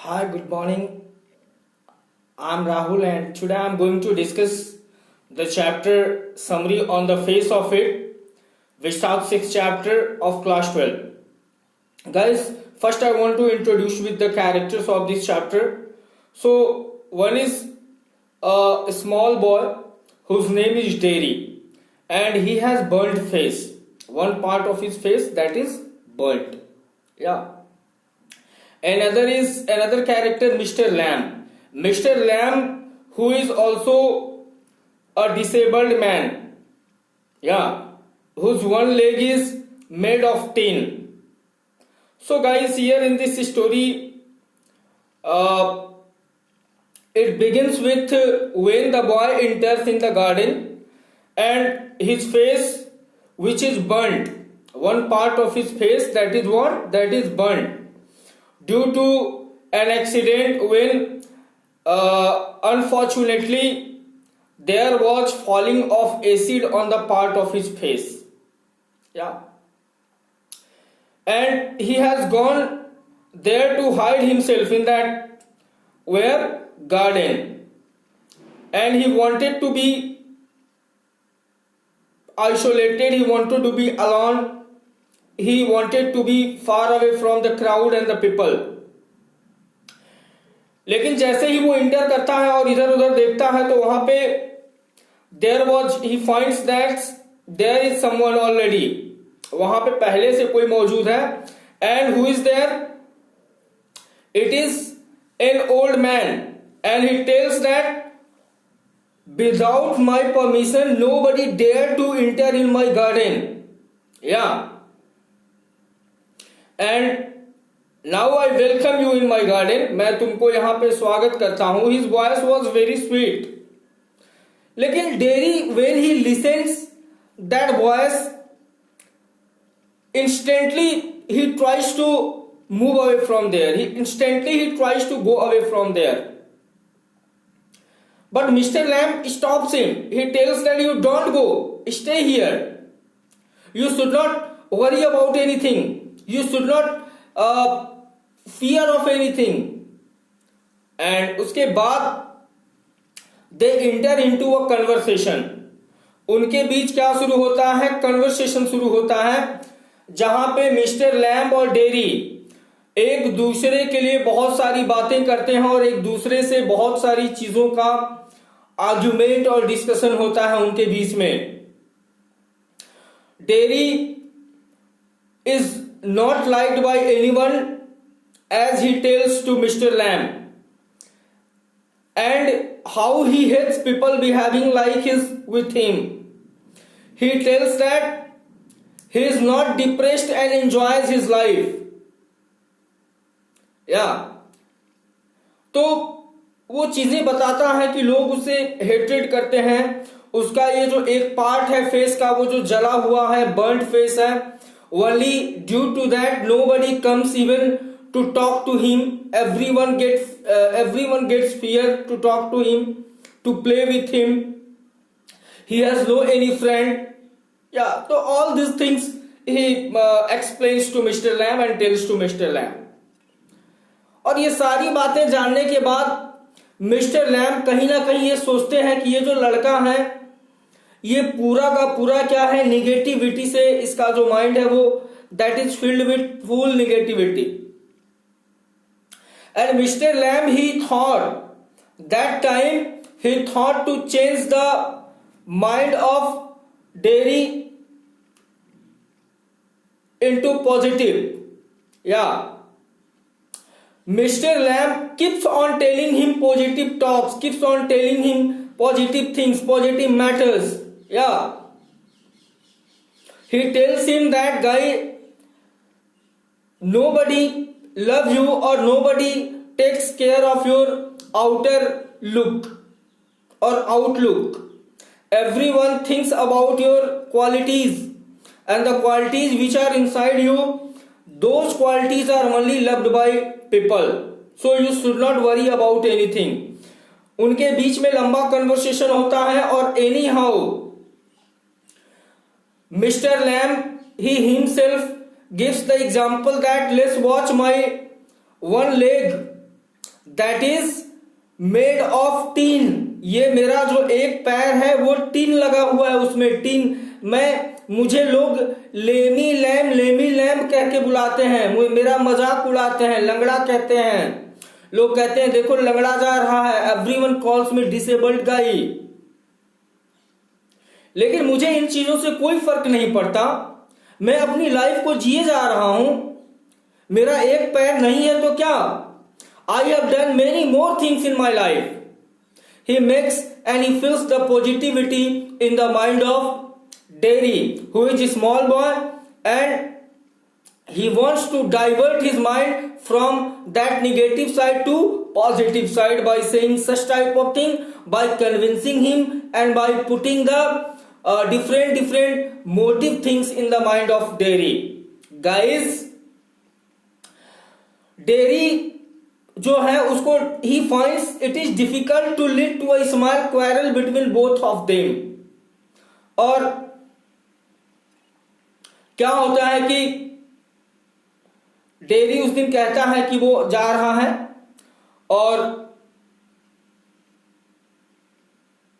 Hi, good morning. I'm Rahul, and today I'm going to discuss the chapter summary on the face of it, which starts sixth chapter of class 12. Guys, first I want to introduce with the characters of this chapter. So, one is a small boy whose name is Derry, and he has burnt face. One part of his face that is burnt. Yeah. Another character, Mr. Lamb. Mr. Lamb, who is also a disabled man. Yeah, whose one leg is made of tin. So, guys, here in this story, uh, it begins with when the boy enters in the garden and his face, which is burnt. One part of his face that is what? That is burnt due to an accident when unfortunately there was falling of acid on the part of his face. Yeah, and he has gone there to hide himself in that where garden, and he wanted to be isolated, he wanted to be alone, he wanted to be far away from the crowd and the people. लेकिन जैसे ही वो inter करता है और इधर उधर देखता है तो वहां पे there was he finds that there is someone already, वहां पे पहले से कोई मौजूद है. And who is there? It is an old man and he tells that without my permission nobody dare to enter in my garden. Yeah, and now I welcome you in my garden. मैं तुमको यहां पे स्वागत करता हूं. His voice was very sweet. लेकिन dairy when he listens that voice, instantly he tries to move away from there. He tries to go away from there. But Mr. Lamb stops him. He tells that you don't go. Stay here. You should not worry about anything. You should not fear of anything. And उसके बाद they enter into a conversation. उनके बीच क्या शुरू होता है? Conversation शुरू होता है, जहां पे मिस्टर लैम्ब और डेरी एक दूसरे के लिए बहुत सारी बातें करते हैं और एक दूसरे से बहुत सारी चीजों का आर्ग्यूमेंट और डिस्कशन होता है उनके बीच में. Dairy is not liked by anyone as he tells to Mr. Lamb, and how he hates people behaving like his with him. He tells that he is not depressed and enjoys his life. Yeah, तो वो चीजें बताता है कि लोग उसे hatred करते हैं. उसका ये जो एक पार्ट है फेस का, वो जो जला हुआ है, बर्न्ड फेस है, only due to that nobody comes even to talk to him. Everyone gets fear to talk to him, to play with him. He has no any friend. Yeah, so all these things he explains to Mr. Lamb and tells to Mr. Lamb. और ये सारी बातें जानने के बाद mister lamb कहीं ना कहीं ये सोचते हैं कि ये जो लड़का है ये पूरा का पूरा क्या है, निगेटिविटी से इसका जो माइंड है वो that is filled with full negativity. And Mr. Lamb, he thought to change the mind of Derry into positive. Yeah. Mr. Lamb keeps on telling him positive talks, keeps on telling him positive things, positive matters. Yeah. He tells him that guy, nobody love you or nobody takes care of your outer look or outlook. Everyone thinks about your qualities, and the qualities which are inside you, those qualities are only loved by people. So you should not worry about anything. उनके बीच में लंबा conversation होता है और any how mister lamb he himself gives the example that let's watch my one leg that is made of tin. ये मेरा जो एक पैर है वो टीन लगा हुआ है, उसमें टीन। मुझे लोग लेमी लैम कह के बुलाते हैं, मेरा मजाक उड़ाते हैं, लंगड़ा कहते हैं। लोग कहते हैं देखो लंगड़ा जा रहा है। एवरीवन कॉल्स मी डिसेबल्ड गाई। लेकिन मुझे इन चीजों से कोई फर्क नहीं पड़ता। मैं अपनी लाइफ को जिए जा रहा हूं। मेरा एक पैर नहीं है तो क्या, I have done many more things in my life. He makes and he feels the positivity in the mind of Derry, who is a small boy, and he wants to divert his mind from that negative side to positive side by saying such type of thing, by convincing him and by putting the different motive things in the mind of Derry. Guys, Derry जो है उसको he finds it is difficult to lead to a small quarrel between both of them। और क्या होता है कि dairy उस दिन कहता है कि वो जा रहा है और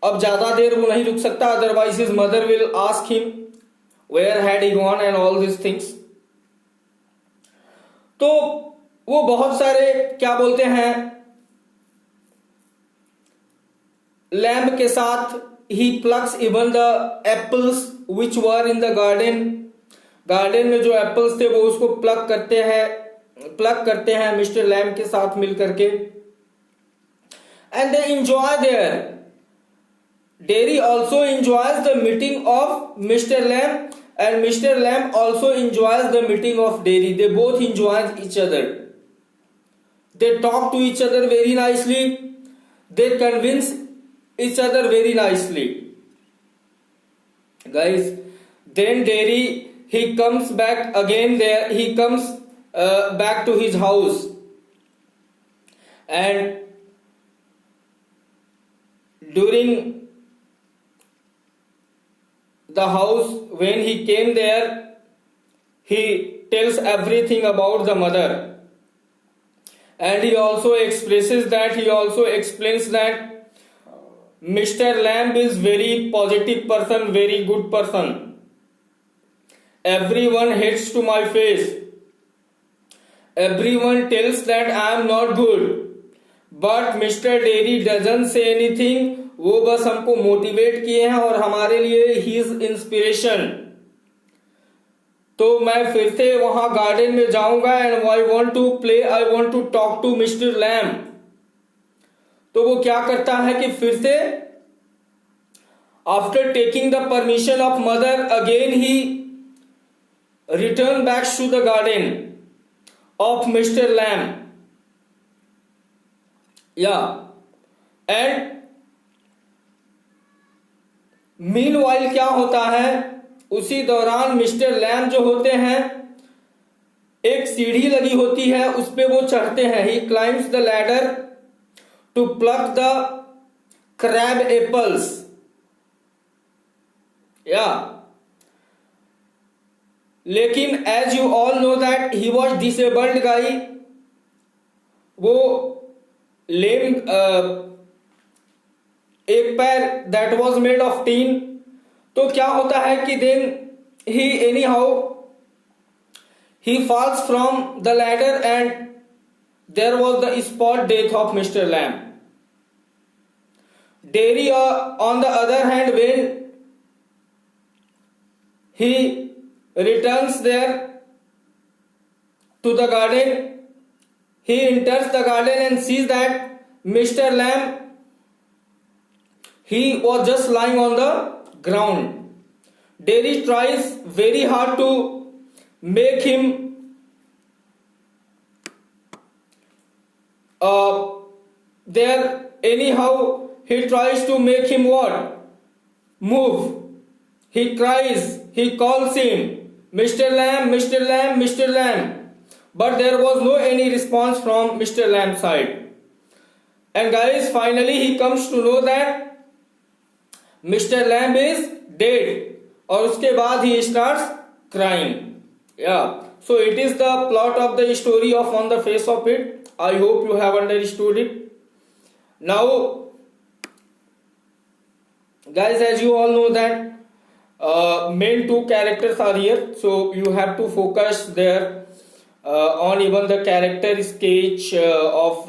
अब ज्यादा देर वो नहीं रुक सकता, otherwise his mother will ask him where had he gone and all this things. तो वो बहुत सारे क्या बोलते हैं लैम्ब के साथ ही plucks even the apples which were in the garden में जो एप्पल्स थे वो उसको प्लग करते हैं मिस्टर लैम्ब के साथ मिल करके। And they enjoy there. Dairy also enjoys the meeting of mister lamb and Mr. Lamb also enjoys the meeting of Derry. They both enjoy each other. They talk to each other very nicely. They convince each other very nicely. Guys, then Derry, he comes back again there. He comes back to his house. And during the house, when he came there, he tells everything about the mother, and he also explains that Mr. Lamb is very positive person, very good person. Everyone hates to my face. Everyone tells that I am not good, but Mr. Derry doesn't say anything. वो बस हमको motivate किए हैं और हमारे लिए he is inspiration. तो मैं फिर से वहां गार्डन में जाऊंगा and I want to talk to mister Lamb. तो वो क्या करता है कि फिर से after taking the permission of mother again he return back to the garden of mister Lamb. And meanwhile क्या होता है, उसी दौरान मिस्टर लैम्ब जो होते हैं, एक सीढ़ी लगी होती है, उस पे वो चढ़ते हैं। He climbs the ladder to pluck the crab apples. लेकिन as you all know that he was disabled guy. वो लेम एक पैर that was made of tin. तो क्या होता है कि then he anyhow he falls from the ladder and there was the spot death of mister Lamb. Derry on the other hand when he returns there to the garden, he enters the garden and sees that Mr. Lamb, he was just lying on the ground. Derry tries very hard to make him there. Anyhow, he tries to make him what? Move. He cries, he calls him, Mr. Lamb, Mr. Lamb, Mr. Lamb. But there was no any response from Mr. Lamb's side. And guys, finally he comes to know that Mr. Lamb is dead. और उसके बाद he starts crying. So it is the plot of the story of On the Face of It. I hope you have understood it. Now, guys, as you all know that main two characters are here, so you have to focus there on even the character sketch of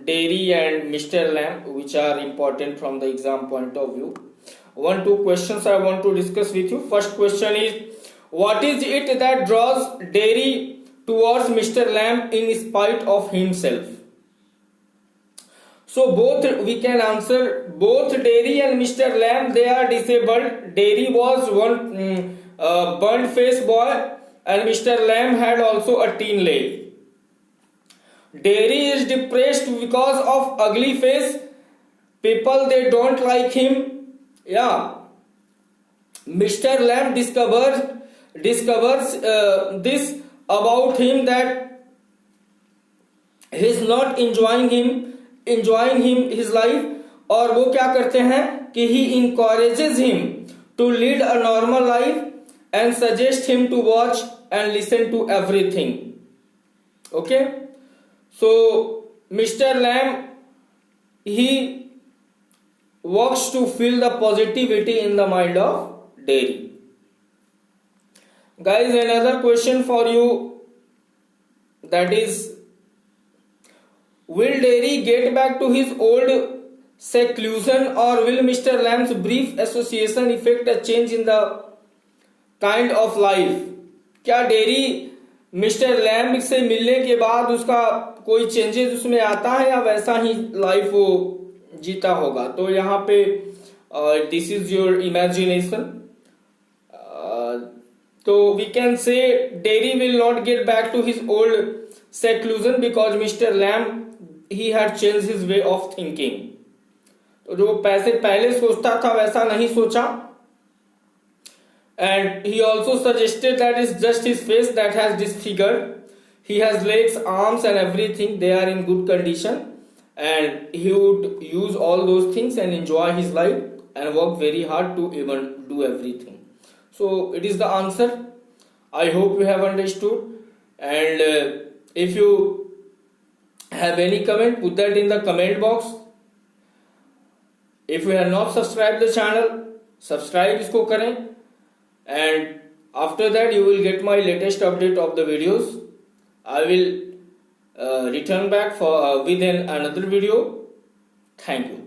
Dairy and Mr. Lamb, which are important from the exam point of view. 1-2 questions I want to discuss with you. First question is, what is it that draws Dairy towards Mr. Lamb in spite of himself? So both we can answer, both Dairy and Mr. Lamb, they are disabled. Dairy was one burnt face boy and Mr. Lamb had also a teen leg. Dairy is depressed because of ugly face. People, they don't like him. Yeah. Mr. Lamb discovers this about him, that he is not enjoying him his life. और वो क्या करते हैं कि he encourages him to lead a normal life and suggest him to watch and listen to everything. Okay, so Mr. Lamb, he works to feel the positivity in the mind of Dairy. Guys, another question for you, that is, will Dairy get back to his old seclusion, or will Mr. Lamb's brief association effect a change in the kind of life? क्या Dairy mister lamb से मिलने के बाद उसका कोई changes उसमें आता है, या वैसा ही लाइफ वो जीता होगा? तो यहाँ पे दिस इज योर इमेजिनेशन. तो we can say Dairy will not get back to his old seclusion because Mr. Lamb, he had changed his way of thinking. तो जो पैसे पहले सोचता था वैसा नहीं सोचा. And he also suggested that it's just his face that has disfigured. He has legs, arms and everything, they are in good condition, and he would use all those things and enjoy his life and work very hard to even do everything. So it is the answer. I hope you have understood, and if you have any comment, put that in the comment box. If you have not subscribed the channel, subscribe इसको करें, and after that you will get my latest update of the videos. I will return back for with another video. Thank you.